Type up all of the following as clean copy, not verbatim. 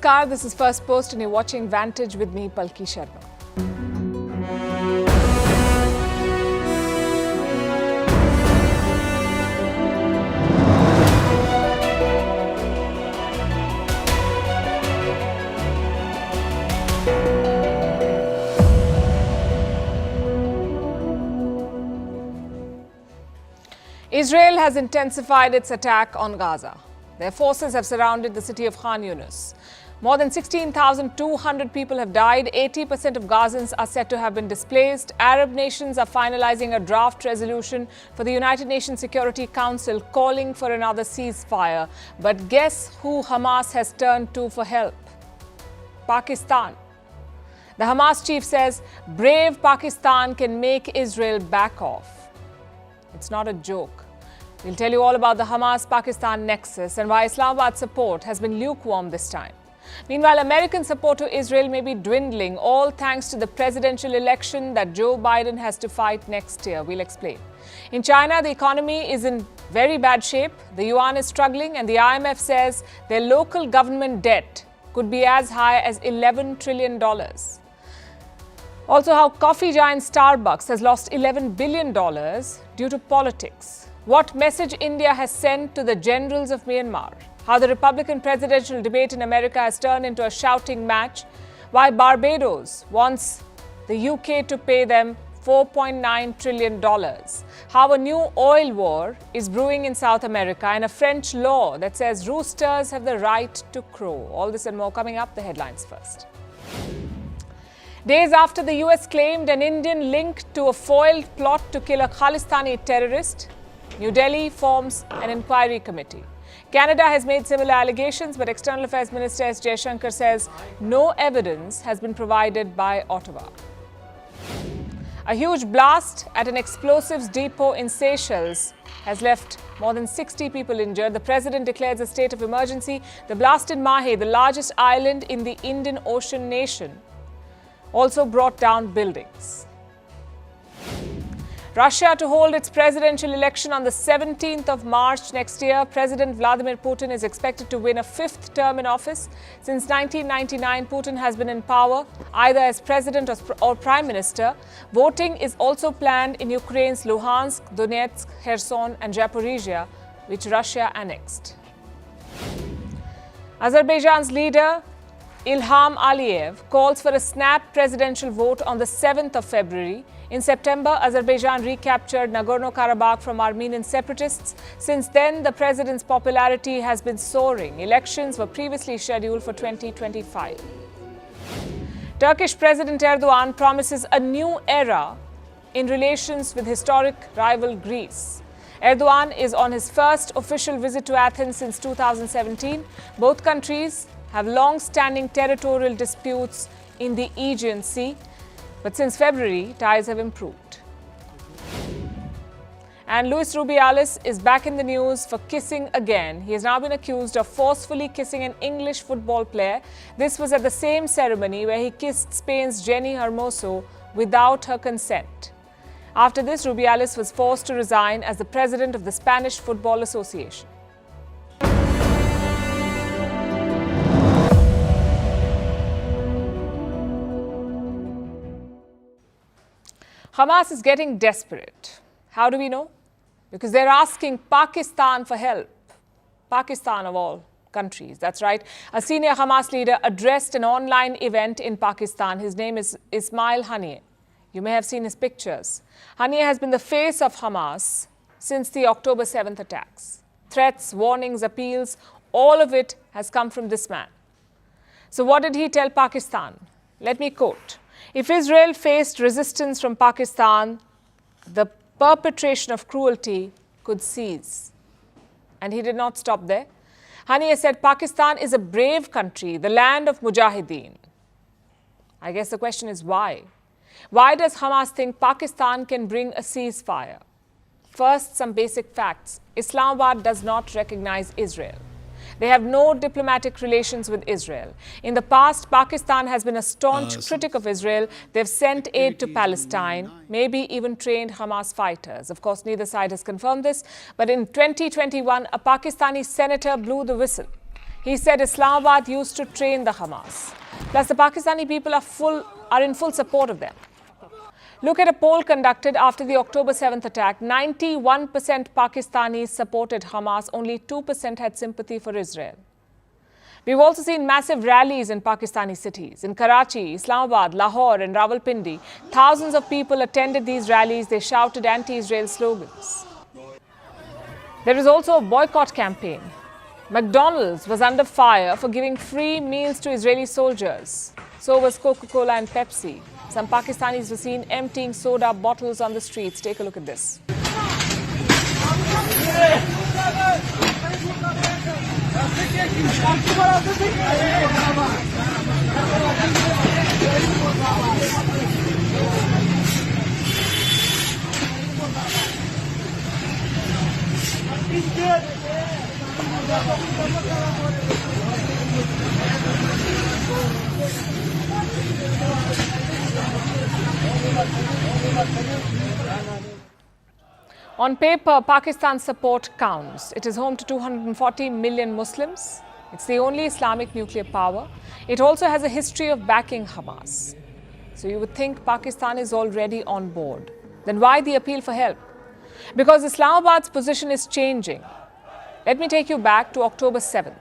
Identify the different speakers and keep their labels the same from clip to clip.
Speaker 1: Namaskar, this is Firstpost and you're watching Vantage with me, Palki Sharma. Israel has intensified its attack on Gaza. Their forces have surrounded the city of Khan Yunis. More than 16,200 people have died. 80% of Gazans are said to have been displaced. Arab nations are finalizing a draft resolution for the United Nations Security Council calling for another ceasefire. But guess who Hamas has turned to for help? Pakistan. The Hamas chief says brave Pakistan can make Israel back off. It's not a joke. We'll tell you all about the Hamas-Pakistan nexus and why Islamabad's support has been lukewarm this time. Meanwhile, American support to Israel may be dwindling, all thanks to the presidential election that Joe Biden has to fight next year. We'll explain. In China, the economy is in very bad shape. The yuan is struggling, and the IMF says their local government debt could be as high as $11 trillion. Also, how coffee giant Starbucks has lost $11 billion due to politics. What message India has sent to the generals of Myanmar. How the Republican presidential debate in America has turned into a shouting match. Why Barbados wants the UK to pay them $4.9 trillion. How a new oil war is brewing in South America, and a French law that says roosters have the right to crow. All this and more coming up. The headlines first. Days after the US claimed an Indian link to a foiled plot to kill a Khalistani terrorist, New Delhi forms an inquiry committee. Canada has made similar allegations, but External Affairs Minister S. Jaishankar says no evidence has been provided by Ottawa. A huge blast at an explosives depot in Seychelles has left more than 60 people injured. The president declares a state of emergency. The blast in Mahe, the largest island in the Indian Ocean nation, also brought down buildings. Russia to hold its presidential election on the 17th of March next year. President Vladimir Putin is expected to win a fifth term in office. Since 1999, Putin has been in power, either as president or prime minister. Voting is also planned in Ukraine's Luhansk, Donetsk, Kherson and Zaporizhia, which Russia annexed. Azerbaijan's leader Ilham Aliyev calls for a snap presidential vote on the 7th of February. In September, Azerbaijan recaptured Nagorno-Karabakh from Armenian separatists. Since then, the president's popularity has been soaring. Elections were previously scheduled for 2025. Turkish President Erdogan promises a new era in relations with historic rival Greece. Erdogan is on his first official visit to Athens since 2017. Both countries have long-standing territorial disputes in the Aegean Sea. But since February, ties have improved. And Luis Rubiales is back in the news for kissing again. He has now been accused of forcefully kissing an English football player. This was at the same ceremony where he kissed Spain's Jenny Hermoso without her consent. After this, Rubiales was forced to resign as the president of the Spanish Football Association. Hamas is getting desperate. How do we know? Because they're asking Pakistan for help. Pakistan of all countries, that's right. A senior Hamas leader addressed an online event in Pakistan. His name is Ismail Haniyeh. You may have seen his pictures. Haniyeh has been the face of Hamas since the October 7th attacks. Threats, warnings, appeals, all of it has come from this man. So what did he tell Pakistan? Let me quote. If Israel faced resistance from Pakistan, the perpetration of cruelty could cease. And he did not stop there. Haniyeh said Pakistan is a brave country, the land of mujahideen. I guess the question is why? Why does Hamas think Pakistan can bring a ceasefire? First, some basic facts. Islamabad does not recognize Israel. They have no diplomatic relations with Israel. In the past, Pakistan has been a staunch critic of Israel. They've sent aid to Palestine, maybe even trained Hamas fighters. Of course, neither side has confirmed this. But in 2021, a Pakistani senator blew the whistle. He said Islamabad used to train the Hamas. Plus, the Pakistani people are in full support of them. Look at a poll conducted after the October 7th attack. 91% Pakistanis supported Hamas. Only 2% had sympathy for Israel. We've also seen massive rallies in Pakistani cities. In Karachi, Islamabad, Lahore and Rawalpindi, thousands of people attended these rallies. They shouted anti-Israel slogans. There is also a boycott campaign. McDonald's was under fire for giving free meals to Israeli soldiers. So was Coca-Cola and Pepsi. Some Pakistanis were seen emptying soda bottles on the streets. Take a look at this. On paper, Pakistan's support counts. It is home to 240 million Muslims. It's the only Islamic nuclear power. It also has a history of backing Hamas. So you would think Pakistan is already on board. Then why the appeal for help? Because Islamabad's position is changing. Let me take you back to October 7th,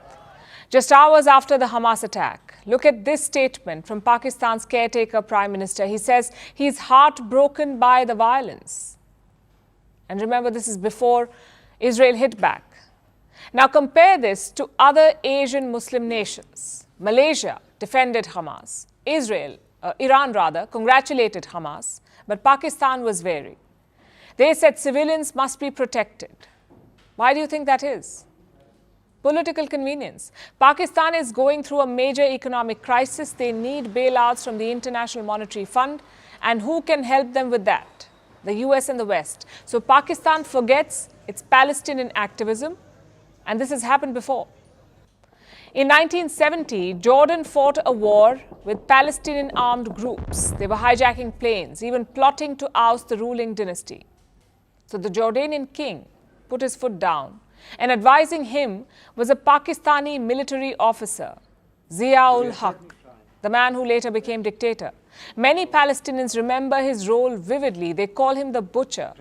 Speaker 1: just hours after the Hamas attack. Look at this statement from Pakistan's caretaker Prime Minister. He says he's heartbroken by the violence. And remember, this is before Israel hit back. Now compare this to other Asian Muslim nations. Malaysia defended Hamas. Iran congratulated Hamas. But Pakistan was wary. They said civilians must be protected. Why do you think that is? Political convenience. Pakistan is going through a major economic crisis. They need bailouts from the International Monetary Fund. And who can help them with that? The US and the West. So Pakistan forgets its Palestinian activism, and this has happened before. In 1970, Jordan fought a war with Palestinian armed groups. They were hijacking planes, even plotting to oust the ruling dynasty. So the Jordanian king put his foot down, and advising him was a Pakistani military officer, Zia-ul Haq, the man who later became dictator. Many Palestinians remember his role vividly. They call him the butcher.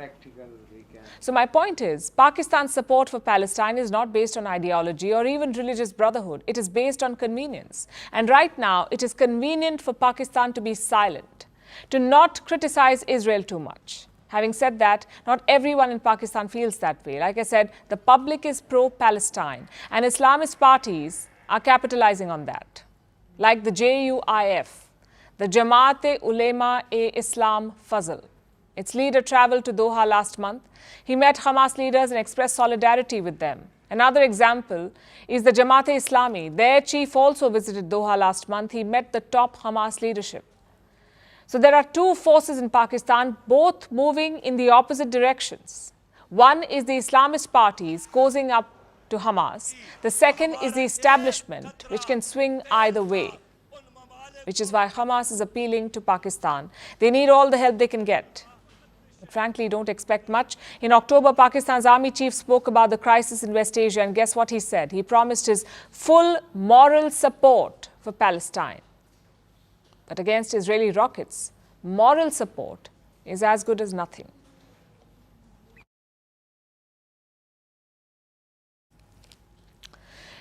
Speaker 1: So my point is, Pakistan's support for Palestine is not based on ideology or even religious brotherhood. It is based on convenience. And right now, it is convenient for Pakistan to be silent, to not criticize Israel too much. Having said that, not everyone in Pakistan feels that way. Like I said, the public is pro-Palestine, and Islamist parties are capitalizing on that. Like the JUIF, the Jamaat-e-Ulema-e-Islam Fazl. Its leader traveled to Doha last month. He met Hamas leaders and expressed solidarity with them. Another example is the Jamaat-e-Islami. Their chief also visited Doha last month. He met the top Hamas leadership. So there are two forces in Pakistan, both moving in the opposite directions. One is the Islamist parties cozying up to Hamas. The second is the establishment, which can swing either way, which is why Hamas is appealing to Pakistan. They need all the help they can get. But frankly, don't expect much. In October, Pakistan's army chief spoke about the crisis in West Asia, and guess what he said? He promised his full moral support for Palestine. But against Israeli rockets, moral support is as good as nothing.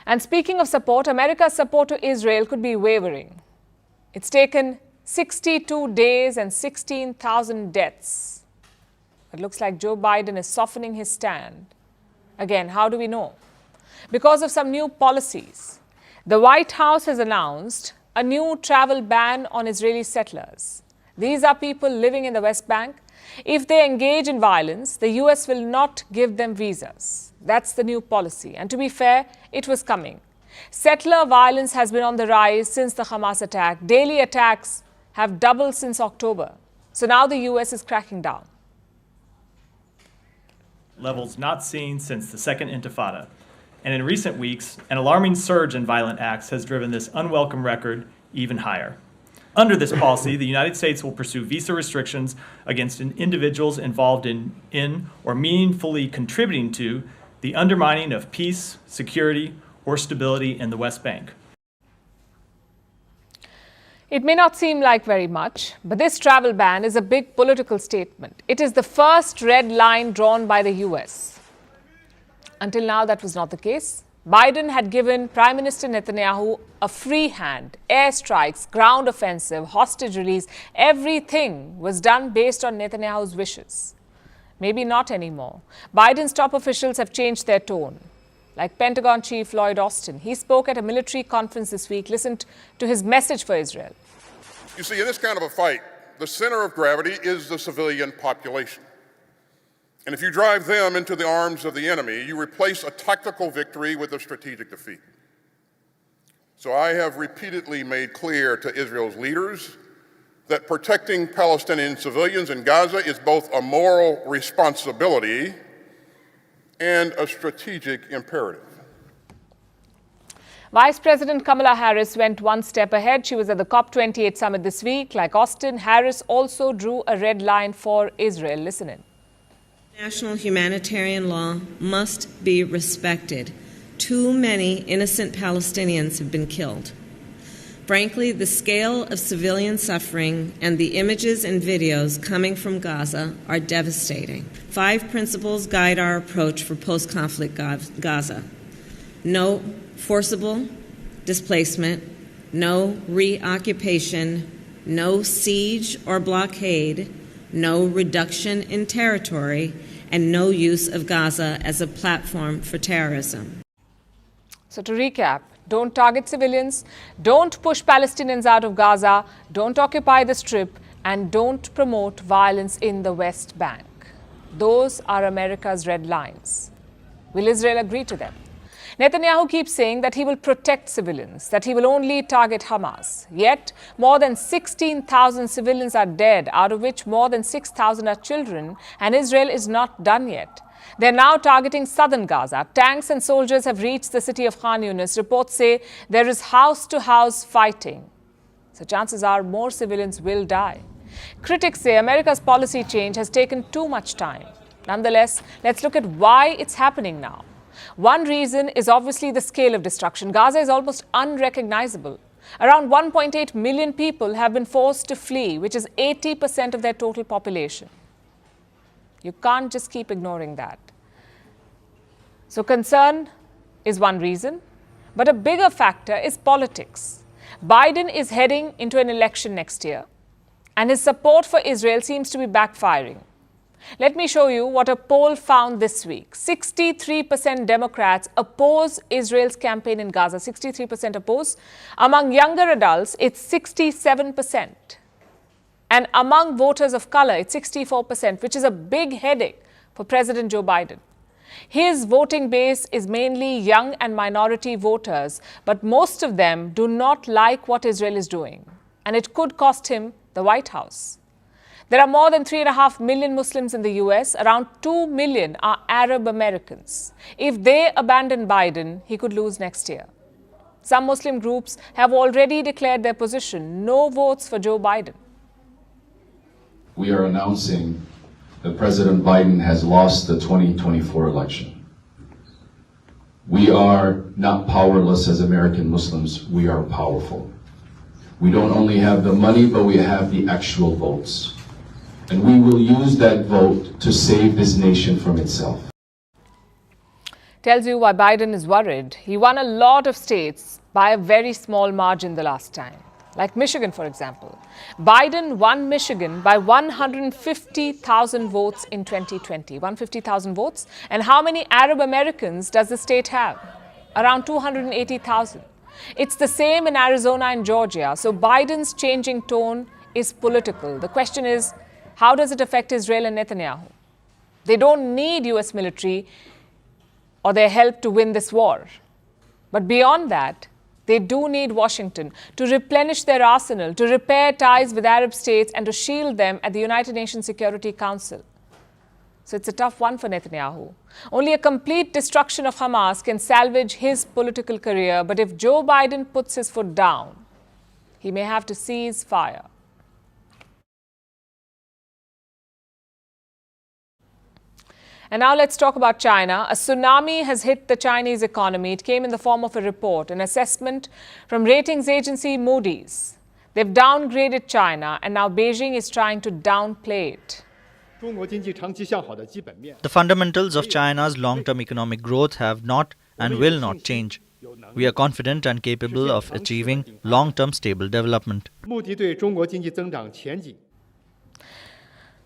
Speaker 1: And speaking of support, America's support to Israel could be wavering. It's taken 62 days and 16,000 deaths. It looks like Joe Biden is softening his stand. Again, how do we know? Because of some new policies. The White House has announced a new travel ban on Israeli settlers. These are people living in the West Bank. If they engage in violence, the US will not give them visas. That's the new policy. And to be fair, it was coming. Settler violence has been on the rise since the Hamas attack. Daily attacks have doubled since October. So now the US is cracking down.
Speaker 2: Levels not seen since the Second Intifada. And in recent weeks, an alarming surge in violent acts has driven this unwelcome record even higher. Under this policy, the United States will pursue visa restrictions against individuals involved in or meaningfully contributing to the undermining of peace, security, or stability in the West Bank.
Speaker 1: It may not seem like very much, but this travel ban is a big political statement. It is the first red line drawn by the US. Until now, that was not the case. Biden had given Prime Minister Netanyahu a free hand. Airstrikes, ground offensive, hostage release, everything was done based on Netanyahu's wishes. Maybe not anymore. Biden's top officials have changed their tone. Like Pentagon Chief Lloyd Austin, he spoke at a military conference this week. Listen to his message for Israel.
Speaker 3: You see, in this kind of a fight, the center of gravity is the civilian population. And if you drive them into the arms of the enemy, you replace a tactical victory with a strategic defeat. So I have repeatedly made clear to Israel's leaders that protecting Palestinian civilians in Gaza is both a moral responsibility and a strategic imperative.
Speaker 1: Vice President Kamala Harris went one step ahead. She was at the COP28 summit this week. Like Austin, Harris also drew a red line for Israel. Listen in.
Speaker 4: International humanitarian law must be respected. Too many innocent Palestinians have been killed. Frankly, the scale of civilian suffering and the images and videos coming from Gaza are devastating. 5 principles guide our approach for post-conflict Gaza. No forcible displacement, no reoccupation, no siege or blockade, no reduction in territory, and no use of Gaza as a platform for terrorism.
Speaker 1: So to recap, don't target civilians, don't push Palestinians out of Gaza, don't occupy the Strip, and don't promote violence in the West Bank. Those are America's red lines. Will Israel agree to them? Netanyahu keeps saying that he will protect civilians, that he will only target Hamas. Yet, more than 16,000 civilians are dead, out of which more than 6,000 are children, and Israel is not done yet. They're now targeting southern Gaza. Tanks and soldiers have reached the city of Khan Yunis. Reports say there is house-to-house fighting. So chances are more civilians will die. Critics say America's policy change has taken too much time. Nonetheless, let's look at why it's happening now. One reason is obviously the scale of destruction. Gaza is almost unrecognizable. Around 1.8 million people have been forced to flee, which is 80% of their total population. You can't just keep ignoring that. So concern is one reason, but a bigger factor is politics. Biden is heading into an election next year, and his support for Israel seems to be backfiring. Let me show you what a poll found this week. 63% Democrats oppose Israel's campaign in Gaza. 63% oppose. Among younger adults, it's 67%. And among voters of color, it's 64%, which is a big headache for President Joe Biden. His voting base is mainly young and minority voters, but most of them do not like what Israel is doing. And it could cost him the White House. There are more than 3.5 million Muslims in the US. Around 2 million are Arab Americans. If they abandon Biden, he could lose next year. Some Muslim groups have already declared their position: no votes for Joe Biden.
Speaker 5: We are announcing that President Biden has lost the 2024 election. We are not powerless as American Muslims. We are powerful. We don't only have the money, but we have the actual votes. And we will use that vote to save this nation from itself.
Speaker 1: Tells you why Biden is worried. He won a lot of states by a very small margin the last time. Like Michigan, for example. Biden won Michigan by 150,000 votes in 2020. 150,000 votes. And how many Arab Americans does the state have? Around 280,000. It's the same in Arizona and Georgia. So Biden's changing tone is political. The question is, how does it affect Israel and Netanyahu? They don't need US military or their help to win this war. But beyond that, they do need Washington to replenish their arsenal, to repair ties with Arab states, and to shield them at the United Nations Security Council. So it's a tough one for Netanyahu. Only a complete destruction of Hamas can salvage his political career. But if Joe Biden puts his foot down, he may have to cease fire. And now let's talk about China. A tsunami has hit the Chinese economy. It came in the form of a report, an assessment from ratings agency Moodys. They've downgraded China, and now Beijing is trying to downplay it.
Speaker 6: The fundamentals of China's long-term economic growth have not and will not change. We are confident and capable of achieving long-term stable development.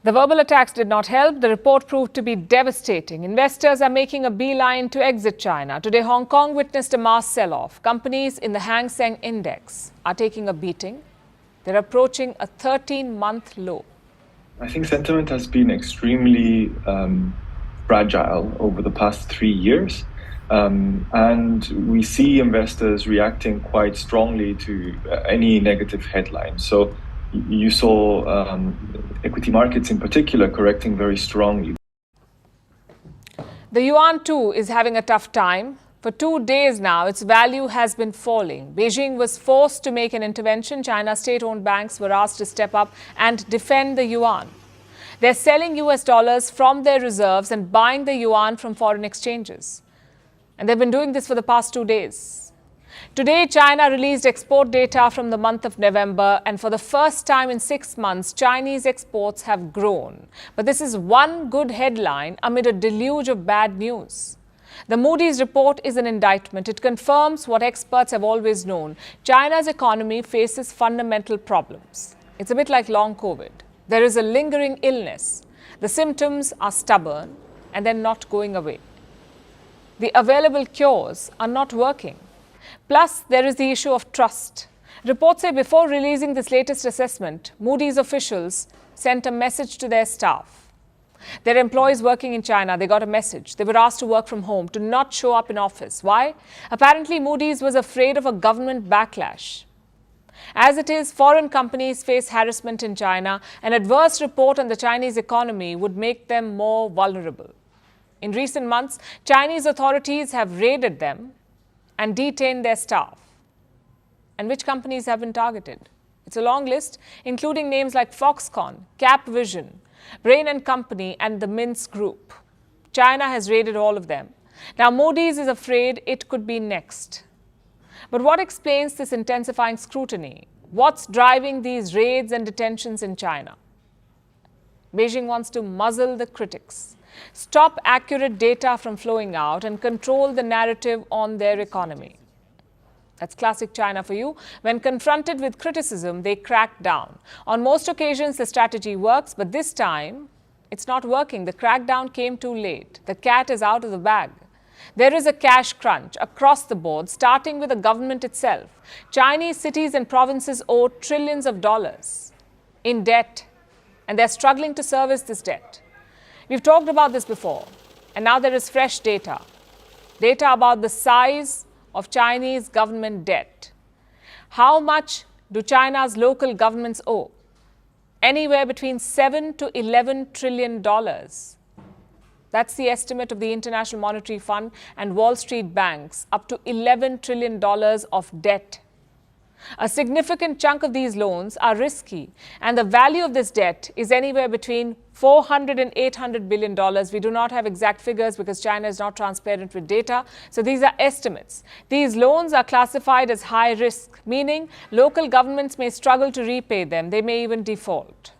Speaker 1: The verbal attacks did not help. The report proved to be devastating. Investors are making a beeline to exit China. Today, Hong Kong witnessed a mass sell-off. Companies in the Hang Seng Index are taking a beating. They're approaching a 13-month low.
Speaker 7: I think sentiment has been extremely fragile over the past 3 years. And we see investors reacting quite strongly to any negative headline. So you saw equity markets in particular correcting very strongly.
Speaker 1: The yuan too is having a tough time. For 2 days now, its value has been falling. Beijing was forced to make an intervention. China's state-owned banks were asked to step up and defend the yuan. They're selling US dollars from their reserves and buying the yuan from foreign exchanges. And they've been doing this for the past 2 days. Today, China released export data from the month of November, and for the first time in 6 months, Chinese exports have grown. But this is one good headline amid a deluge of bad news. The Moodys report is an indictment. It confirms what experts have always known. China's economy faces fundamental problems. It's a bit like long COVID. There is a lingering illness. The symptoms are stubborn and they're not going away. The available cures are not working. Plus, there is the issue of trust. Reports say before releasing this latest assessment, Moodys officials sent a message to their staff. Their employees working in China, they got a message. They were asked to work from home, to not show up in office. Why? Apparently, Moodys was afraid of a government backlash. As it is, foreign companies face harassment in China. An adverse report on the Chinese economy would make them more vulnerable. In recent months, Chinese authorities have raided them and detained their staff. And which companies have been targeted? It's a long list, including names like Foxconn, Capvision, Brain & Company, and the Mintz Group. China has raided all of them. Now, Moodys is afraid it could be next. But what explains this intensifying scrutiny? What's driving these raids and detentions in China? Beijing wants to muzzle the critics, stop accurate data from flowing out, and control the narrative on their economy. That's classic China for you. When confronted with criticism, they crack down. On most occasions, the strategy works, but this time, it's not working. The crackdown came too late. The cat is out of the bag. There is a cash crunch across the board, starting with the government itself. Chinese cities and provinces owe trillions of dollars in debt, and they're struggling to service this debt. We've talked about this before, and now there is fresh data. Data about the size of Chinese government debt. How much do China's local governments owe? Anywhere between $7 to $11 trillion. That's the estimate of the International Monetary Fund and Wall Street banks, up to $11 trillion of debt. A significant chunk of these loans are risky, and the value of this debt is anywhere between $400 and $800 billion. We do not have exact figures because China is not transparent with data, so these are estimates. These loans are classified as high risk, meaning local governments may struggle to repay them. They may even default.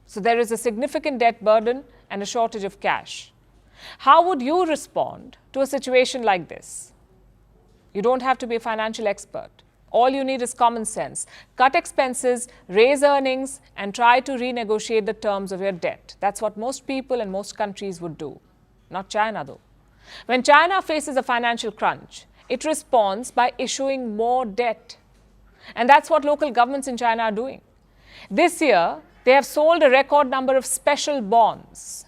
Speaker 1: So there is a significant debt burden and a shortage of cash. How would you respond to a situation like this? You don't have to be a financial expert. All you need is common sense. Cut expenses, raise earnings, and try to renegotiate the terms of your debt. That's what most people and most countries would do. Not China, though. When China faces a financial crunch, it responds by issuing more debt. And that's what local governments in China are doing. This year, they have sold a record number of special bonds.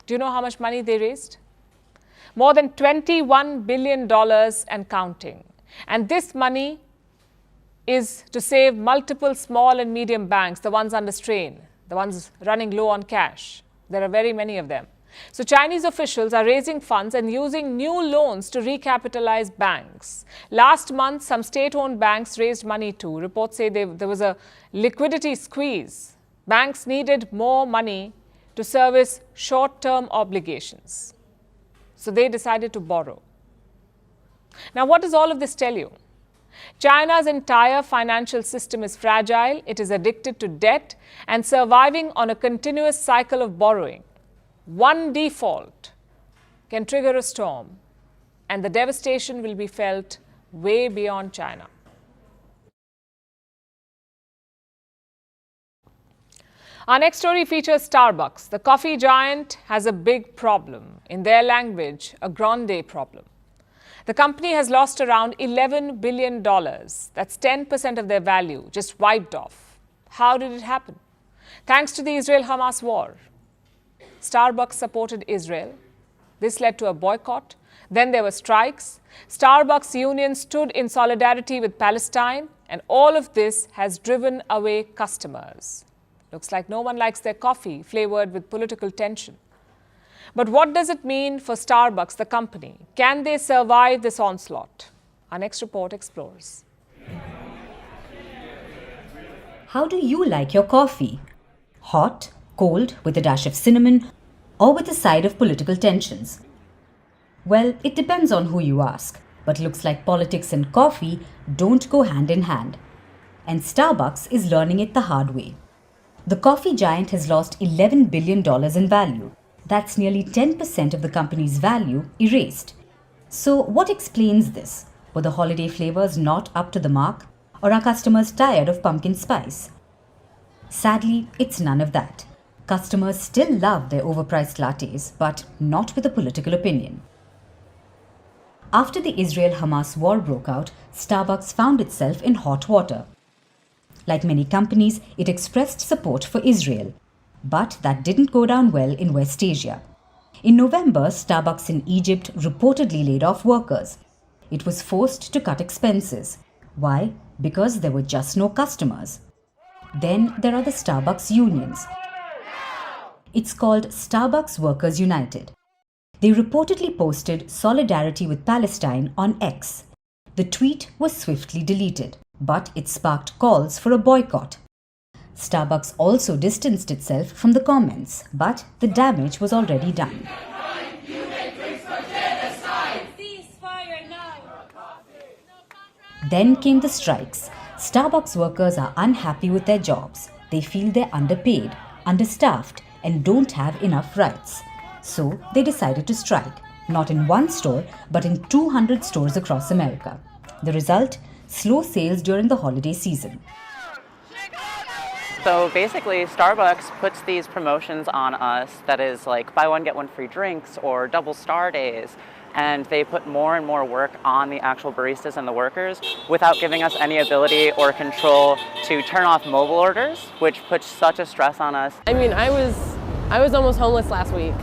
Speaker 1: Do you know how much money they raised? More than $21 billion and counting. And this money is to save multiple small and medium banks, the ones under strain, the ones running low on cash. There are very many of them. So Chinese officials are raising funds and using new loans to recapitalize banks. Last month, some state-owned banks raised money too. Reports say there was a liquidity squeeze. Banks needed more money to to service short-term obligations. So they decided to borrow. Now, what does all of this tell you? China's entire financial system is fragile, it is addicted to debt and surviving on a continuous cycle of borrowing. One default can trigger a storm, and the devastation will be felt way beyond China. Our next story features Starbucks. The coffee giant has a big problem. In their language, a grande problem. The company has lost around $11 billion. That's 10% of their value, just wiped off. How did it happen? Thanks to the Israel-Hamas war. Starbucks supported Israel. This led to a boycott. Then there were strikes. Starbucks union stood in solidarity with Palestine, and all of this has driven away customers. Looks like no one likes their coffee flavored with political tension. But what does it mean for Starbucks, the company? Can they survive this onslaught? Our next report explores.
Speaker 8: How do you like your coffee? Hot, cold, with a dash of cinnamon, or with a side of political tensions? Well, it depends on who you ask, but looks like politics and coffee don't go hand in hand. And Starbucks is learning it the hard way. The coffee giant has lost $11 billion in value. That's nearly 10% of the company's value erased. So what explains this? Were the holiday flavors not up to the mark? Or are customers tired of pumpkin spice? Sadly, it's none of that. Customers still love their overpriced lattes, but not with a political opinion. After the Israel-Hamas war broke out, Starbucks found itself in hot water. Like many companies, it expressed support for Israel. But that didn't go down well in West Asia. In November, Starbucks in Egypt reportedly laid off workers. It was forced to cut expenses. Why? Because there were just no customers. Then there are the Starbucks unions. It's called Starbucks Workers United. They reportedly posted solidarity with Palestine on X. The tweet was swiftly deleted, but it sparked calls for a boycott. Starbucks also distanced itself from the comments, but the damage was already done. Then came the strikes. Starbucks workers are unhappy with their jobs. They feel they're underpaid, understaffed, and don't have enough rights. So they decided to strike, not in one store, but in 200 stores across America. The result? Slow sales during the holiday season.
Speaker 9: So basically, Starbucks puts these promotions on us that is like buy one, get one free drinks or double star days. And they put more and more work on the actual baristas and the workers without giving us any ability or control to turn off mobile orders, which puts such a stress on us.
Speaker 10: I mean, I was almost homeless last week.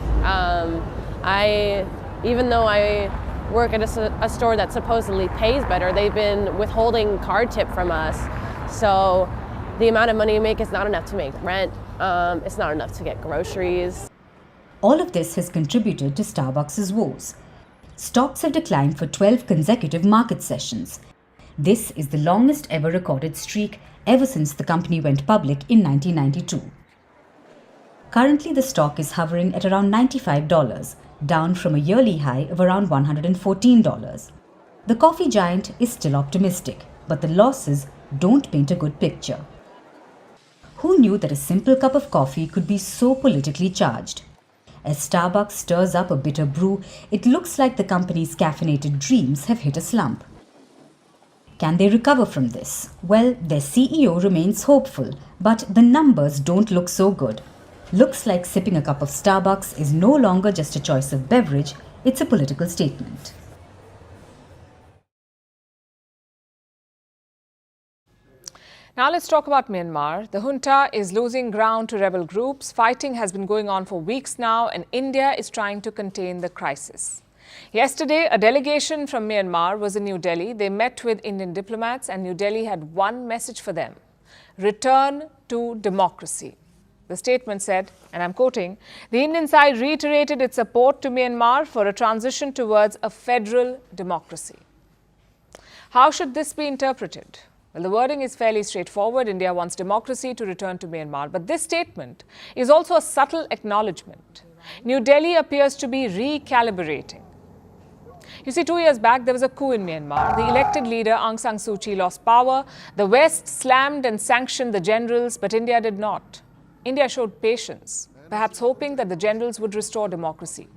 Speaker 10: Even though I work at a store that supposedly pays better, they've been withholding card tip from us. So the amount of money you make is not enough to make rent. It's not enough to get groceries.
Speaker 8: All of this has contributed to Starbucks' woes. Stocks have declined for 12 consecutive market sessions. This is the longest ever recorded streak ever since the company went public in 1992. Currently, the stock is hovering at around $95, down from a yearly high of around $114. The coffee giant is still optimistic, but the losses don't paint a good picture. Who knew that a simple cup of coffee could be so politically charged? As Starbucks stirs up a bitter brew, it looks like the company's caffeinated dreams have hit a slump. Can they recover from this? Well, their CEO remains hopeful, but the numbers don't look so good. Looks like sipping a cup of Starbucks is no longer just a choice of beverage, it's a political statement.
Speaker 1: Now let's talk about Myanmar. The junta is losing ground to rebel groups. Fighting has been going on for weeks now, and India is trying to contain the crisis. Yesterday, a delegation from Myanmar was in New Delhi. They met with Indian diplomats, and New Delhi had one message for them: return to democracy. The statement said, and I'm quoting, the Indian side reiterated its support to Myanmar for a transition towards a federal democracy. How should this be interpreted? Well, the wording is fairly straightforward. India wants democracy to return to Myanmar. But this statement is also a subtle acknowledgement. New Delhi appears to be recalibrating. You see, 2 years back, there was a coup in Myanmar. The elected leader, Aung San Suu Kyi, lost power. The West slammed and sanctioned the generals, but India did not. India showed patience, perhaps hoping that the generals would restore democracy.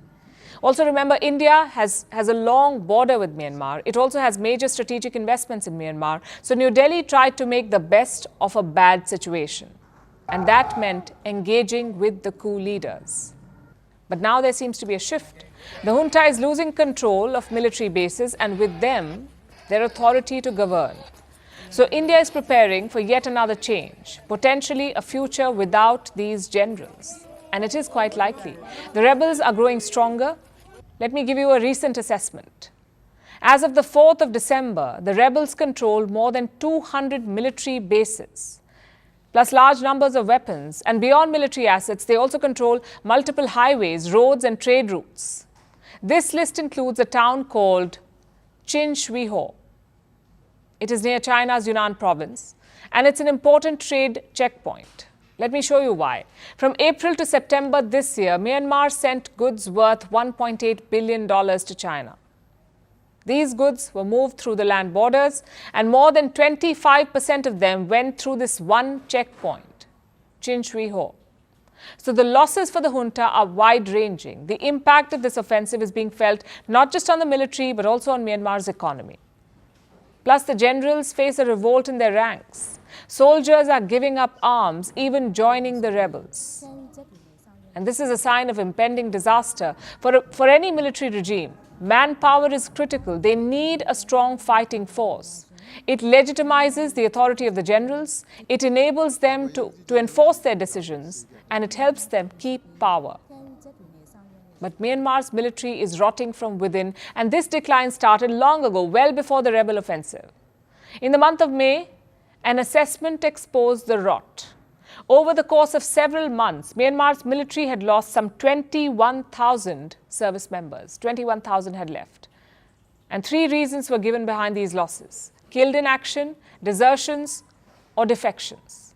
Speaker 1: Also remember, India has a long border with Myanmar. It also has major strategic investments in Myanmar. So New Delhi tried to make the best of a bad situation. And that meant engaging with the coup leaders. But now there seems to be a shift. The junta is losing control of military bases and with them, their authority to govern. So India is preparing for yet another change, potentially a future without these generals. And it is quite likely. The rebels are growing stronger. Let me give you a recent assessment. As of the 4th of December, the rebels control more than 200 military bases, plus large numbers of weapons. And beyond military assets, they also control multiple highways, roads, and trade routes. This list includes a town called Chin Shui Ho. It is near China's Yunnan province, and it's an important trade checkpoint. Let me show you why. From April to September this year, Myanmar sent goods worth $1.8 billion to China. These goods were moved through the land borders, and more than 25% of them went through this one checkpoint, Chin Shui Ho. So the losses for the junta are wide-ranging. The impact of this offensive is being felt not just on the military, but also on Myanmar's economy. Plus, the generals face a revolt in their ranks. Soldiers are giving up arms, even joining the rebels. And this is a sign of impending disaster. For any military regime, manpower is critical. They need a strong fighting force. It legitimizes the authority of the generals, it enables them to enforce their decisions, and it helps them keep power. But Myanmar's military is rotting from within, and this decline started long ago, well before the rebel offensive. In the month of May, an assessment exposed the rot. Over the course of several months, Myanmar's military had lost some 21,000 service members. 21,000 had left. And 3 reasons were given behind these losses: killed in action, desertions, or defections.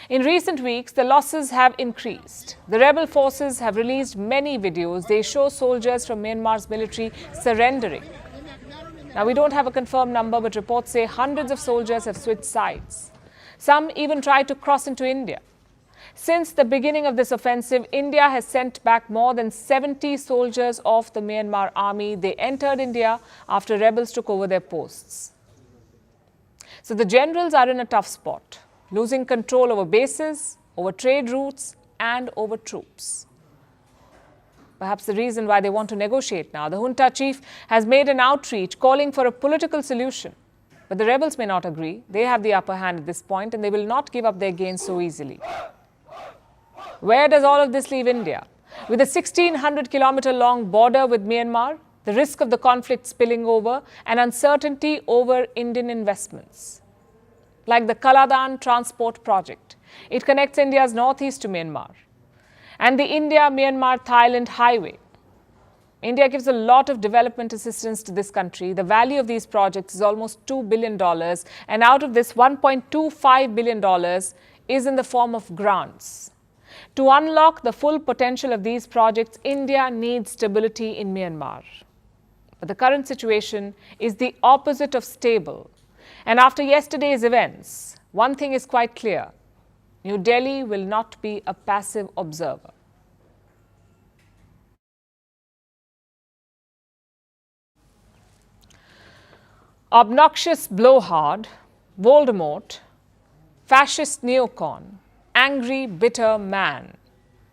Speaker 1: In recent weeks, the losses have increased. The rebel forces have released many videos. They show soldiers from Myanmar's military surrendering. Now, we don't have a confirmed number, but reports say hundreds of soldiers have switched sides. Some even tried to cross into India. Since the beginning of this offensive, India has sent back more than 70 soldiers of the Myanmar army. They entered India after rebels took over their posts. So the generals are in a tough spot, losing control over bases, over trade routes, and over troops. Perhaps the reason why they want to negotiate now. The junta chief has made an outreach calling for a political solution. But the rebels may not agree. They have the upper hand at this point, and they will not give up their gains so easily. Where does all of this leave India? With a 1,600-kilometer-long border with Myanmar, the risk of the conflict spilling over, and uncertainty over Indian investments. Like the Kaladan Transport Project. It connects India's northeast to Myanmar. And the India-Myanmar-Thailand Highway. India gives a lot of development assistance to this country. The value of these projects is almost $2 billion. And out of this, $1.25 billion is in the form of grants. To unlock the full potential of these projects, India needs stability in Myanmar. But the current situation is the opposite of stable. And after yesterday's events, one thing is quite clear. New Delhi will not be a passive observer. Obnoxious blowhard, Voldemort, fascist neocon, angry, bitter man.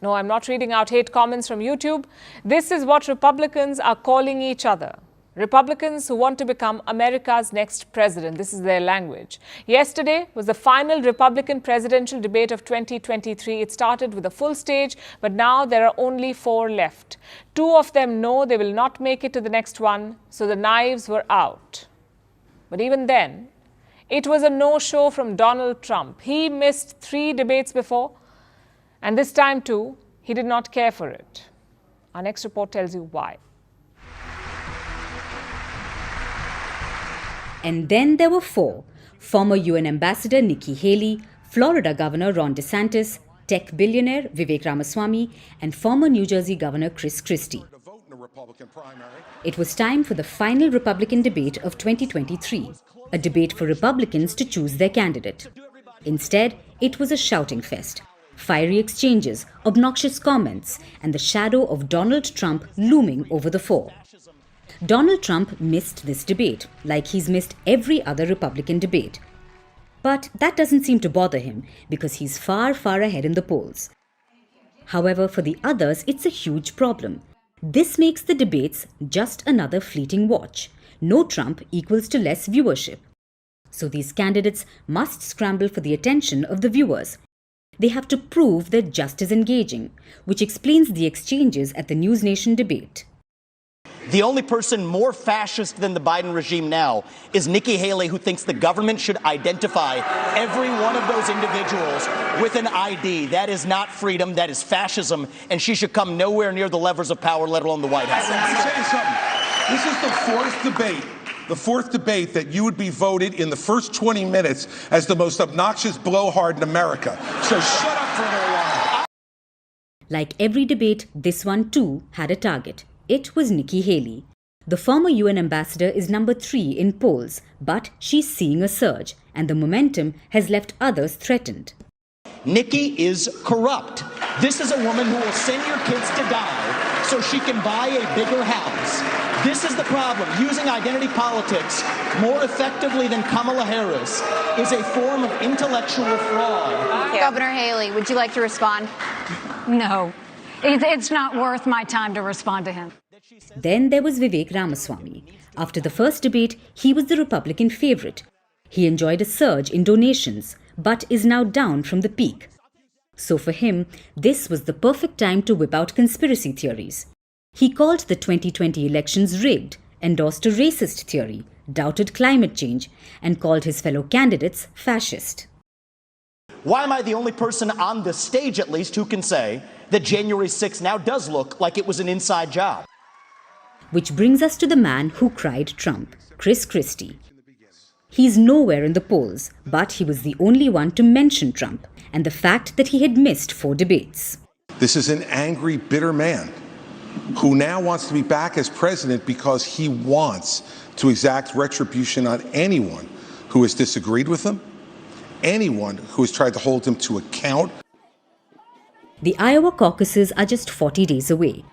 Speaker 1: No, I'm not reading out hate comments from YouTube. This is what Republicans are calling each other. Republicans who want to become America's next president. This is their language. Yesterday was the final Republican presidential debate of 2023. It started with a full stage, but now there are only 4 left. 2 of them know they will not make it to the next one, so the knives were out. But even then, it was a no-show from Donald Trump. He missed 3 debates before, and this time too, he did not care for it. Our next report tells you why.
Speaker 8: And then there were 4. former UN Ambassador Nikki Haley, Florida Governor Ron DeSantis, tech billionaire Vivek Ramaswamy, and former New Jersey Governor Chris Christie. It was time for the final Republican debate of 2023, a debate for Republicans to choose their candidate. Instead, it was a shouting fest, fiery exchanges, obnoxious comments, and the shadow of Donald Trump looming over the four. Donald Trump missed this debate, like he's missed every other Republican debate. But that doesn't seem to bother him because he's far, far ahead in the polls. However, for the others, it's a huge problem. This makes the debates just another fleeting watch. No Trump equals to less viewership. So these candidates must scramble for the attention of the viewers. They have to prove they're just as engaging, which explains the exchanges at the News Nation debate.
Speaker 11: The only person more fascist than the Biden regime now is Nikki Haley, who thinks the government should identify every one of those individuals with an ID. That is not freedom, that is fascism, and she should come nowhere near the levers of power, let alone the White House.
Speaker 12: Let me tell you something. This is the fourth debate that you would be voted in the first 20 minutes as the most obnoxious blowhard in America. So shut up for a little while.
Speaker 8: Like every debate, this one too had a target. It was Nikki Haley. The former UN ambassador is number 3 in polls, but she's seeing a surge, and the momentum has left others threatened.
Speaker 11: Nikki is corrupt. This is a woman who will send your kids to die so she can buy a bigger house. This is the problem. Using identity politics more effectively than Kamala Harris is a form of intellectual fraud.
Speaker 13: Governor Haley, would you like to respond?
Speaker 14: No. It's not worth my time to respond to him.
Speaker 8: Then there was Vivek Ramaswamy. After the first debate, he was the Republican favorite. He enjoyed a surge in donations, but is now down from the peak. So for him, this was the perfect time to whip out conspiracy theories. He called the 2020 elections rigged, endorsed a racist theory, doubted climate change, and called his fellow candidates fascist.
Speaker 11: Why am I the only person on this stage, at least, who can say that January 6th now does look like it was an inside job?
Speaker 8: Which brings us to the man who cried Trump, Chris Christie. He's nowhere in the polls, but he was the only one to mention Trump and the fact that he had missed 4 debates.
Speaker 12: This is an angry, bitter man who now wants to be back as president because he wants to exact retribution on anyone who has disagreed with him, anyone who has tried to hold him to account.
Speaker 8: The Iowa caucuses are just 40 days away.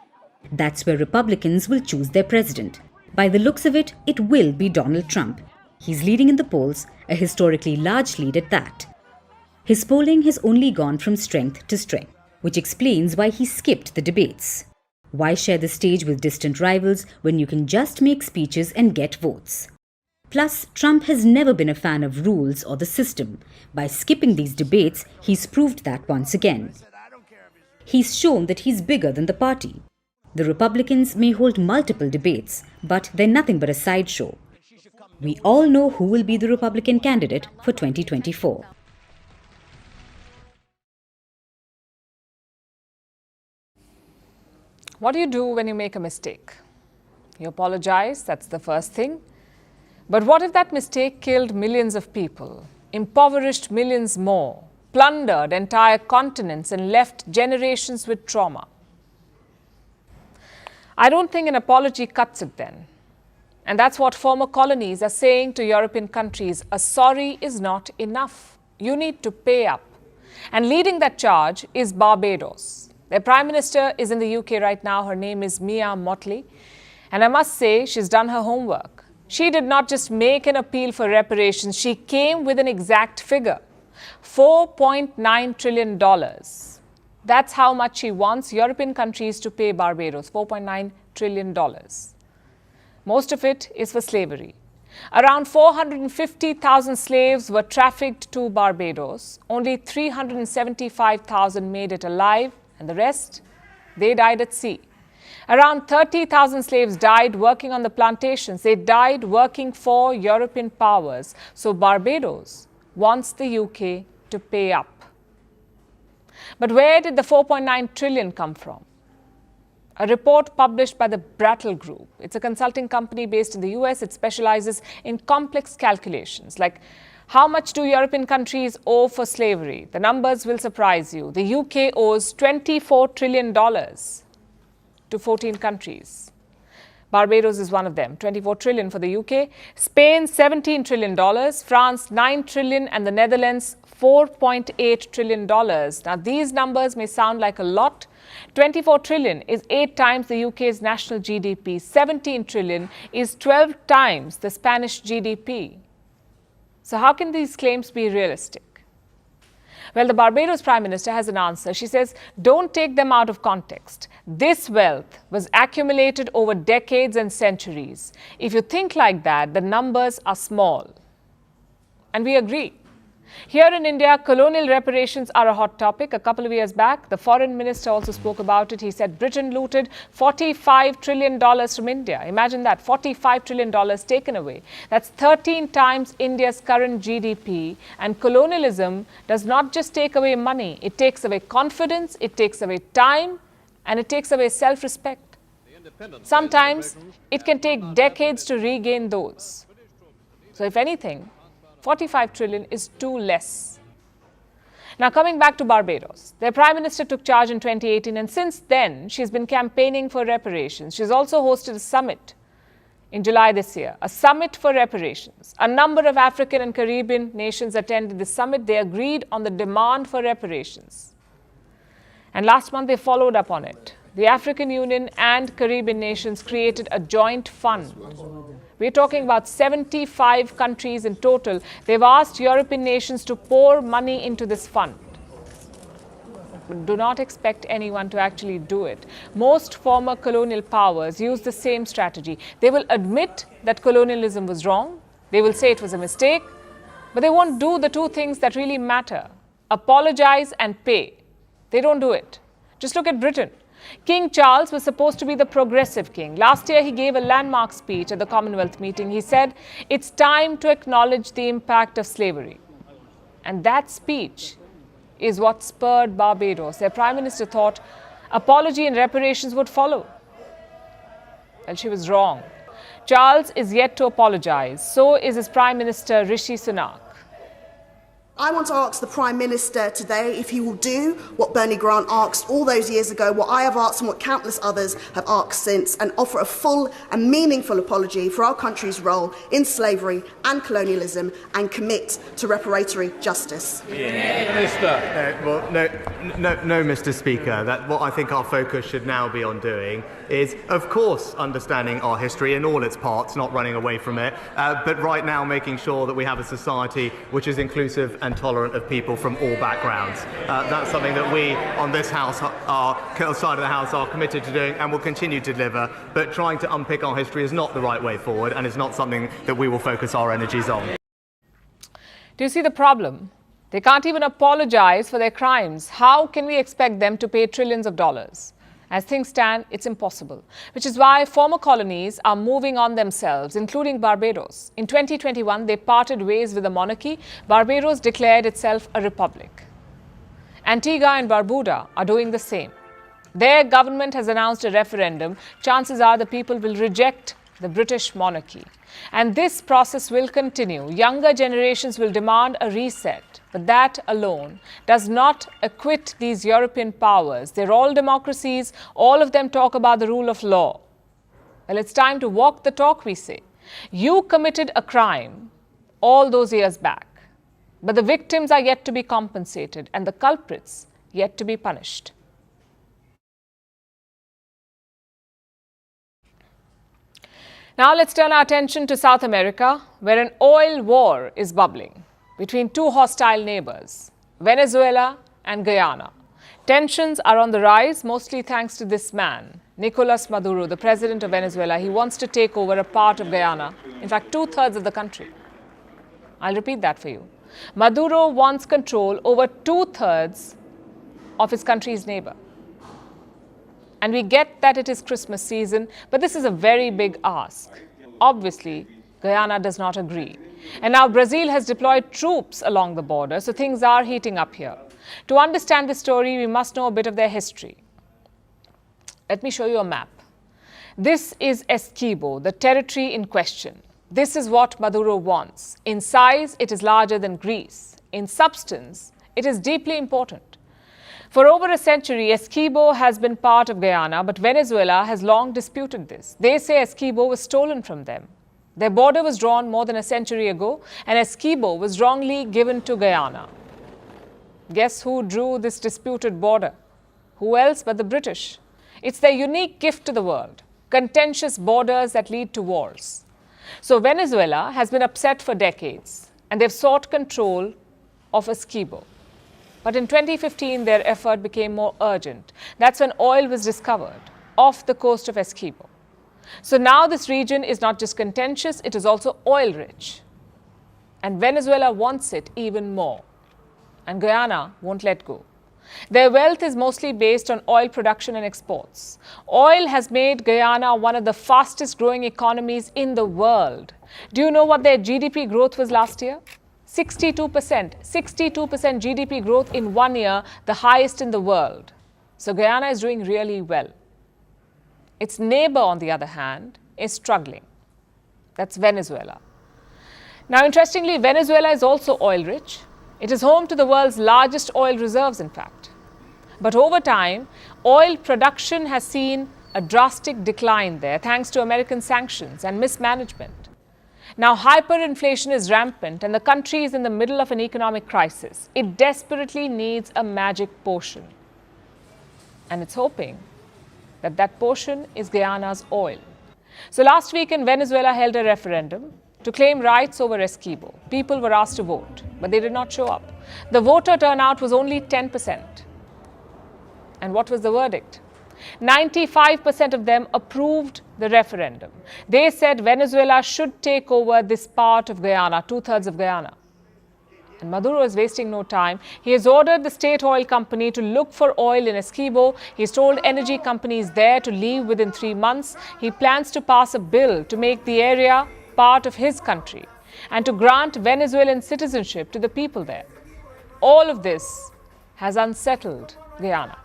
Speaker 8: That's where Republicans will choose their president. By the looks of it, it will be Donald Trump. He's leading in the polls, a historically large lead at that. His polling has only gone from strength to strength, which explains why he skipped the debates. Why share the stage with distant rivals when you can just make speeches and get votes? Plus, Trump has never been a fan of rules or the system. By skipping these debates, he's proved that once again. He's shown that he's bigger than the party. The Republicans may hold multiple debates, but they're nothing but a sideshow. We all know who will be the Republican candidate for 2024.
Speaker 1: What do you do when you make a mistake? You apologize, that's the first thing. But what if that mistake killed millions of people, impoverished millions more, plundered entire continents and left generations with trauma? I don't think an apology cuts it then. And that's what former colonies are saying to European countries. A sorry is not enough. You need to pay up. And leading that charge is Barbados. Their Prime Minister is in the UK right now. Her name is Mia Mottley. And I must say, she's done her homework. She did not just make an appeal for reparations. She came with an exact figure. $4.9 trillion. That's how much she wants European countries to pay Barbados, $4.9 trillion. Most of it is for slavery. Around 450,000 slaves were trafficked to Barbados. Only 375,000 made it alive, and the rest, they died at sea. Around 30,000 slaves died working on the plantations. They died working for European powers. So Barbados wants the UK to pay up. But where did the 4.9 trillion come from? A report published by the Brattle Group. It's a consulting company based in the US. It specializes in complex calculations like How much do European countries owe for slavery? The numbers will surprise you. The UK owes $24 trillion to 14 countries. Barbados is one of them, $24 trillion for the UK. Spain, $17 trillion. France, $9 trillion. And the Netherlands, $4.8 trillion. Now, these numbers may sound like a lot. 24 trillion is 8 times the UK's national GDP. 17 trillion is 12 times the Spanish GDP. So how can these claims be realistic? Well, the Barbados Prime Minister has an answer. She says, don't take them out of context. This wealth was accumulated over decades and centuries. If you think like that, the numbers are small. And we agree. Here in India, colonial reparations are a hot topic. A couple of years back, the foreign minister also spoke about it. He said Britain looted $45 trillion from India. Imagine that, $45 trillion taken away. That's 13 times India's current GDP. And colonialism does not just take away money. It takes away confidence, it takes away time, and it takes away self-respect. Sometimes it can take decades to regain those. So if anything, 45 trillion is too less. Now, coming back to Barbados, their Prime Minister took charge in 2018, and since then, she's been campaigning for reparations. She's also hosted a summit in July this year, a summit for reparations. A number of African and Caribbean nations attended the summit. They agreed on the demand for reparations. And last month, they followed up on it. The African Union and Caribbean nations created a joint fund. We're talking about 75 countries in total. They've asked European nations to pour money into this fund. But do not expect anyone to actually do it. Most former colonial powers use the same strategy. They will admit that colonialism was wrong. They will say it was a mistake. But they won't do the two things that really matter: apologize and pay. They don't do it. Just look at Britain. King Charles was supposed to be the progressive king. Last year, he gave a landmark speech at the Commonwealth meeting. He said, it's time to acknowledge the impact of slavery. And that speech is what spurred Barbados. Their Prime Minister thought apology and reparations would follow. Well, she was wrong. Charles is yet to apologize. So is his Prime Minister, Rishi Sunak.
Speaker 15: I want to ask the Prime Minister today if he will do what Bernie Grant asked all those years ago, what I have asked and what countless others have asked since, and offer a full and meaningful apology for our country's role in slavery and colonialism and commit to reparatory justice.
Speaker 16: No, Mr. Speaker. What I think our focus should now be on doing is, of course, understanding our history in all its parts, not running away from it, but right now making sure that we have a society which is inclusive and tolerant of people from all backgrounds. That's something that we on this House, our side of the House, are committed to doing and will continue to deliver. But trying to unpick our history is not the right way forward, and is not something that we will focus our energies on.
Speaker 1: Do you see the problem? They can't even apologize for their crimes. How can we expect them to pay trillions of dollars? As things stand, it's impossible, which is why former colonies are moving on themselves, including Barbados. In 2021, they parted ways with the monarchy. Barbados declared itself a republic. Antigua and Barbuda are doing the same. Their government has announced a referendum. Chances are the people will reject the British monarchy. And this process will continue. Younger generations will demand a reset. But that alone does not acquit these European powers. They're all democracies. All of them talk about the rule of law. Well, it's time to walk the talk, we say. You committed a crime all those years back. But the victims are yet to be compensated and the culprits yet to be punished. Now let's turn our attention to South America, where an oil war is bubbling between two hostile neighbors, Venezuela and Guyana. Tensions are on the rise, mostly thanks to this man, Nicolas Maduro, the president of Venezuela. He wants to take over a part of Guyana, in fact, 2/3 of the country. I'll repeat that for you. Maduro wants control over 2/3 of his country's neighbor. And we get that it is Christmas season, but this is a very big ask. Obviously, Guyana does not agree. And now Brazil has deployed troops along the border, so things are heating up here. To understand this story, we must know a bit of their history. Let me show you a map. This is Esquibo, the territory in question. This is what Maduro wants. In size, it is larger than Greece. In substance, it is deeply important. For over a century, Essequibo has been part of Guyana, but Venezuela has long disputed this. They say Essequibo was stolen from them. Their border was drawn more than a century ago, and Essequibo was wrongly given to Guyana. Guess who drew this disputed border? Who else but the British? It's their unique gift to the world, contentious borders that lead to wars. So Venezuela has been upset for decades, and they've sought control of Essequibo. But in 2015, their effort became more urgent. That's when oil was discovered off the coast of Essequibo. So now this region is not just contentious, it is also oil-rich. And Venezuela wants it even more. And Guyana won't let go. Their wealth is mostly based on oil production and exports. Oil has made Guyana one of the fastest growing economies in the world. Do you know what their GDP growth was last year? 62%. 62% GDP growth in 1 year, the highest in the world. So Guyana is doing really well. Its neighbor, on the other hand, is struggling. That's Venezuela. Now, interestingly, Venezuela is also oil-rich. It is home to the world's largest oil reserves, in fact. But over time, oil production has seen a drastic decline there, thanks to American sanctions and mismanagement. Now, hyperinflation is rampant, and the country is in the middle of an economic crisis. It desperately needs a magic potion. And it's hoping that that potion is Guyana's oil. So last weekend, Venezuela held a referendum to claim rights over Essequibo. People were asked to vote, but they did not show up. The voter turnout was only 10%. And what was the verdict? 95% of them approved the referendum. They said Venezuela should take over this part of Guyana, 2/3 of Guyana. And Maduro is wasting no time. He has ordered the state oil company to look for oil in Essequibo. He's told energy companies there to leave within 3 months. He plans to pass a bill to make the area part of his country and to grant Venezuelan citizenship to the people there. All of this has unsettled Guyana.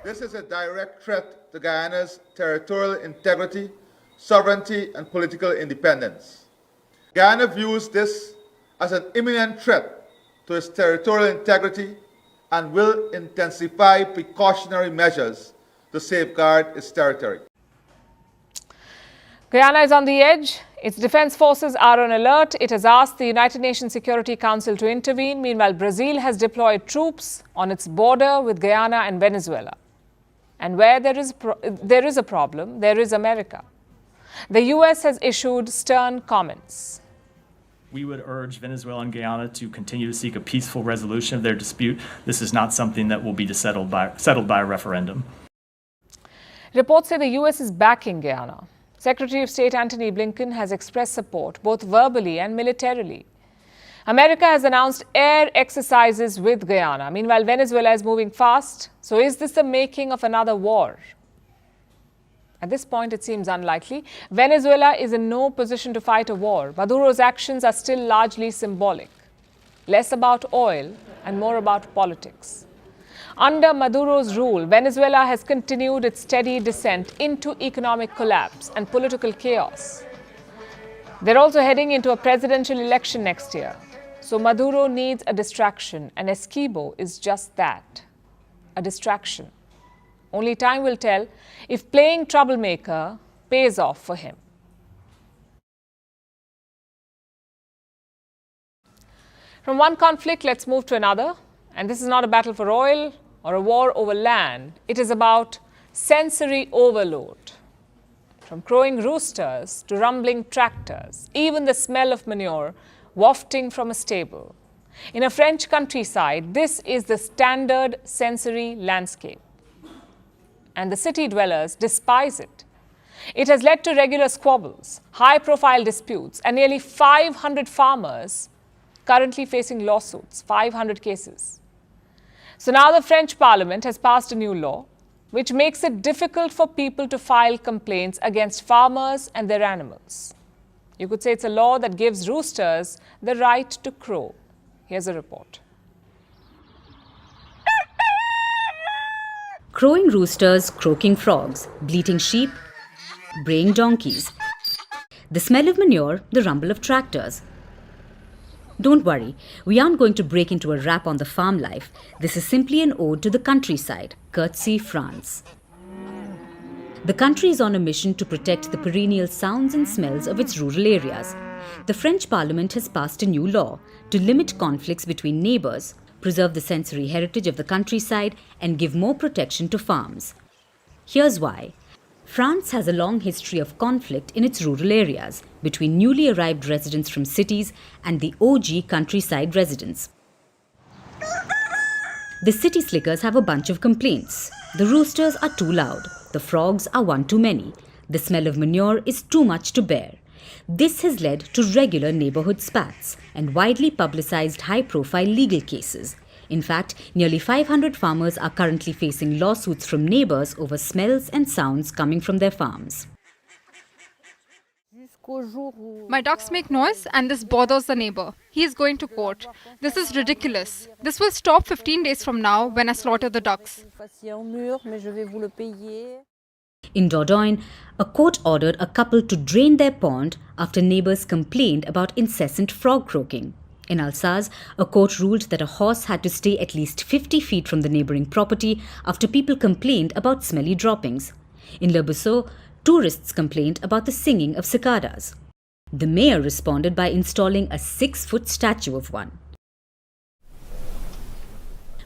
Speaker 17: This is a direct threat to Guyana's territorial integrity, sovereignty, and political independence. Guyana views this as an imminent threat to its territorial integrity and will intensify precautionary measures to safeguard its territory.
Speaker 1: Guyana is on the edge. Its defense forces are on alert. It has asked the United Nations Security Council to intervene. Meanwhile, Brazil has deployed troops on its border with Guyana and Venezuela. And where there is a problem, there is America. The US has issued stern comments.
Speaker 2: We would urge Venezuela and Guyana to continue to seek a peaceful resolution of their dispute. This is not something that will be settled by a referendum.
Speaker 1: Reports say the US is backing Guyana. Secretary of State Antony Blinken has expressed support, both verbally and militarily. America has announced air exercises with Guyana. Meanwhile, Venezuela is moving fast. So is this the making of another war? At this point, it seems unlikely. Venezuela is in no position to fight a war. Maduro's actions are still largely symbolic. Less about oil and more about politics. Under Maduro's rule, Venezuela has continued its steady descent into economic collapse and political chaos. They're also heading into a presidential election next year. So Maduro needs a distraction, and Essequibo is just that, a distraction. Only time will tell if playing troublemaker pays off for him. From one conflict, let's move to another. And this is not a battle for oil or a war over land. It is about sensory overload. From crowing roosters to rumbling tractors, even the smell of manure wafting from a stable. In a French countryside, this is the standard sensory landscape. And the city dwellers despise it. It has led to regular squabbles, high-profile disputes, and nearly 500 farmers currently facing lawsuits, 500 cases. So now the French Parliament has passed a new law which makes it difficult for people to file complaints against farmers and their animals. You could say it's a law that gives roosters the right to crow. Here's a report.
Speaker 8: Crowing roosters, croaking frogs, bleating sheep, braying donkeys. The smell of manure, the rumble of tractors. Don't worry, we aren't going to break into a rap on the farm life. This is simply an ode to the countryside, courtesy France. The country is on a mission to protect the perennial sounds and smells of its rural areas. The French Parliament has passed a new law to limit conflicts between neighbours, preserve the sensory heritage of the countryside, and give more protection to farms. Here's why. France has a long history of conflict in its rural areas between newly arrived residents from cities and the OG countryside residents. The city slickers have a bunch of complaints. The roosters are too loud. The frogs are one too many. The smell of manure is too much to bear. This has led to regular neighborhood spats and widely publicized high-profile legal cases. In fact, nearly 500 farmers are currently facing lawsuits from neighbors over smells and sounds coming from their farms.
Speaker 18: My ducks make noise and this bothers the neighbor. He is going to court. This is ridiculous. This will stop 15 days from now when I slaughter the ducks.
Speaker 8: In Dordogne, a court ordered a couple to drain their pond after neighbors complained about incessant frog croaking. In Alsace, a court ruled that a horse had to stay at least 50 feet from the neighboring property after people complained about smelly droppings. In Le Bousseau, tourists complained about the singing of cicadas. The mayor responded by installing a 6-foot statue of one.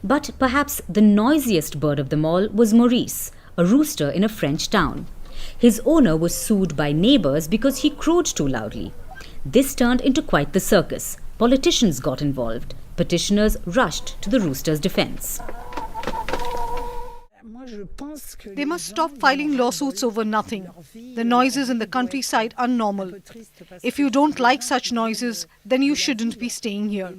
Speaker 8: But perhaps the noisiest bird of them all was Maurice, a rooster in a French town. His owner was sued by neighbors because he crowed too loudly. This turned into quite the circus. Politicians got involved. Petitioners rushed to the rooster's defense.
Speaker 19: They must stop filing lawsuits over nothing. The noises in the countryside are normal. If you don't like such noises, then you shouldn't be staying here.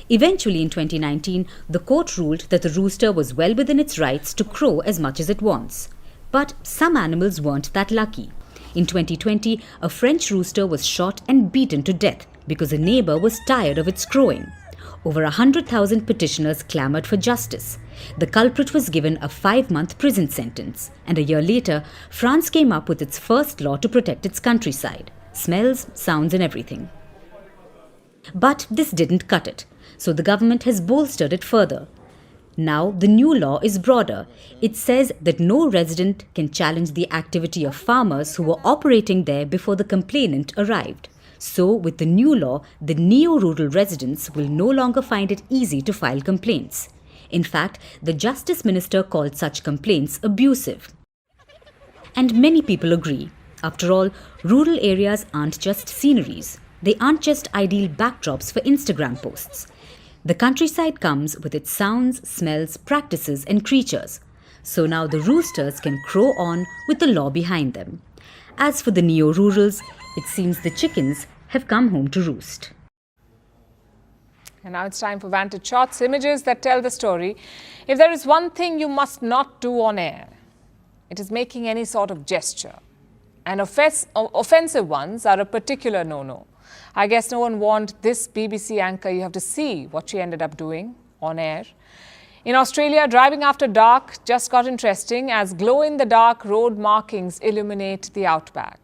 Speaker 8: Eventually, in 2019, the court ruled that the rooster was well within its rights to crow as much as it wants. But some animals weren't that lucky. In 2020, a French rooster was shot and beaten to death because a neighbor was tired of its crowing. Over 100,000 petitioners clamored for justice. The culprit was given a 5-month prison sentence, and a year later, France came up with its first law to protect its countryside. Smells, sounds, and everything. But this didn't cut it, so the government has bolstered it further. Now, the new law is broader. It says that no resident can challenge the activity of farmers who were operating there before the complainant arrived. So, with the new law, the neo-rural residents will no longer find it easy to file complaints. In fact, the Justice Minister called such complaints abusive. And many people agree. After all, rural areas aren't just sceneries. They aren't just ideal backdrops for Instagram posts. The countryside comes with its sounds, smells, practices, and creatures. So now the roosters can crow on with the law behind them. As for the neo-rurals, it seems the chickens have come home to roost.
Speaker 1: And now it's time for Vantage Shots, images that tell the story. If there is one thing you must not do on air, it is making any sort of gesture. And offensive ones are a particular no-no. I guess no one warned this BBC anchor. You have to see what she ended up doing on air. In Australia, driving after dark just got interesting as glow-in-the-dark road markings illuminate the outback.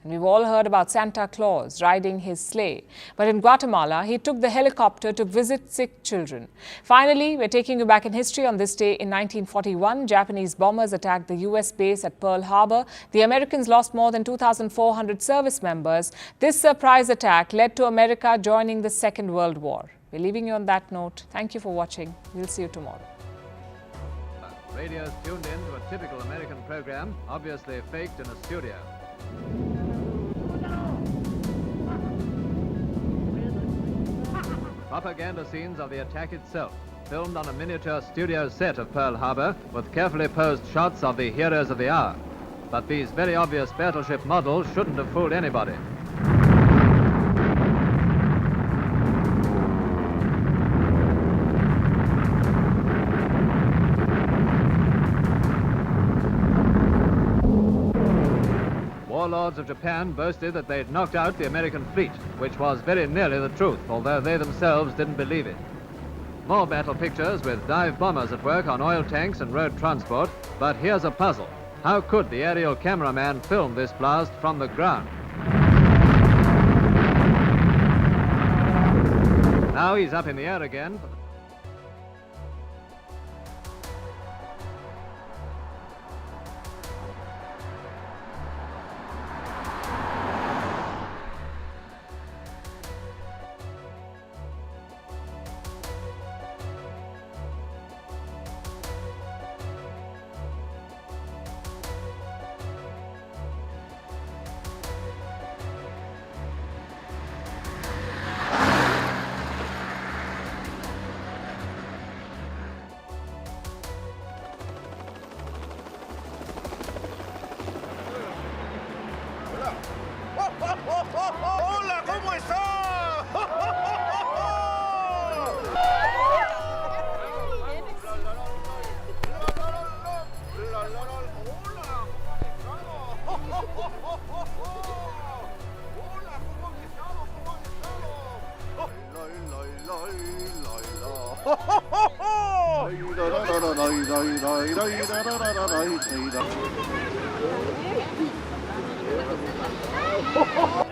Speaker 1: And we've all heard about Santa Claus riding his sleigh. But in Guatemala, he took the helicopter to visit sick children. Finally, we're taking you back in history. On this day in 1941, Japanese bombers attacked the US base at Pearl Harbor. The Americans lost more than 2,400 service members. This surprise attack led to America joining the Second World War. We're leaving you on that note. Thank you for watching. We'll see you tomorrow.
Speaker 20: Radio's tuned in to a typical American program, obviously faked in a studio. Propaganda scenes of the attack itself, filmed on a miniature studio set of Pearl Harbor with carefully posed shots of the heroes of the hour. But these very obvious battleship models shouldn't have fooled anybody. Warlords of Japan boasted that they'd knocked out the American fleet, which was very nearly the truth, although they themselves didn't believe it. More battle pictures with dive bombers at work on oil tanks and road transport, but here's a puzzle. How could the aerial cameraman film this blast from the ground? Now he's up in the air again.
Speaker 21: ¡Hola! ¿Cómo está?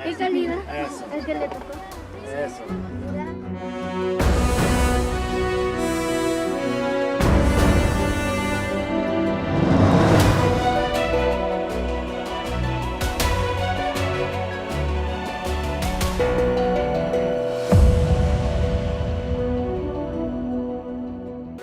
Speaker 22: ¿Qué calidad?
Speaker 21: Eso.
Speaker 22: El que le tocó.
Speaker 21: Eso.